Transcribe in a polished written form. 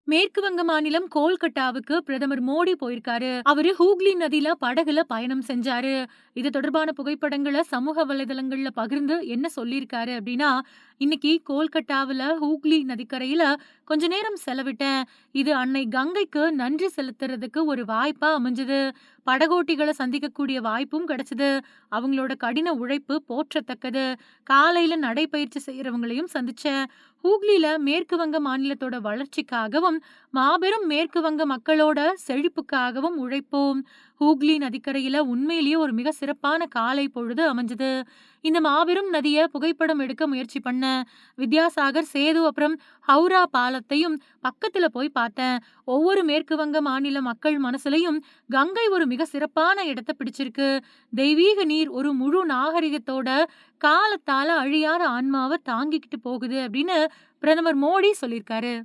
மேற்கு வங்க மாநிலம் கோல்கட்டாவுக்கு பிரதமர் மோடி போயிருக்காரு. அவரு ஹூக்ளி நதியில படகுல பயணம் செஞ்சாரு. இது தொடர்பான புகைப்படங்கள சமூக வலைதளங்கள்ல பகிர்ந்து என்ன சொல்லியிருக்காரு அப்டின்னா, "இன்னைக்கு கோல்கட்டாவுல ஹூக்ளி நதிக்கரையில கொஞ்ச நேரம் செலவிட்டேன். இது அன்னை கங்கைக்கு நன்றி செலுத்துறதுக்கு ஒரு வாய்ப்பா அமைஞ்சது. படகோட்டிகள சந்திக்கக்கூடிய வாய்ப்பும் கிடைச்சது. அவங்களோட கடின உழைப்பு போற்றத்தக்கது. காலையில நடைப்பயிற்சி செய்றவங்களையும் சந்திச்சேன். ஹூக்ளில மேற்கு வங்க மாநிலத்தோட வளர்ச்சிக்காகவும், மாபெரும் மேற்கு வங்க மக்களோட செழிப்புக்காகவும் உழைப்போம். ஹூக்ளி நதிக்கரையில உண்மையிலேயே ஒரு மிக சிறப்பான காலை பொழுது அமைஞ்சது. இந்த மாபெரும் நதிய புகைப்படம் எடுக்க முயற்சி பண்ணேன். வித்யாசாகர் சேது அப்புறம் ஹவுரா பாலத்தையும் பக்கத்துல போய் பார்த்தேன். ஒவ்வொரு மேற்கு வங்க மாநில மக்கள் மனசுலயும் கங்கை ஒரு மிக சிறப்பான இடத்த பிடிச்சிருக்கு. தெய்வீக நீர் ஒரு முழு நாகரிகத்தோட காலத்தால அழியாத ஆன்மாவ தாங்கிக்கிட்டு போகுது அப்படின்னு பிரதமர் மோடி சொல்லியிருக்காரு.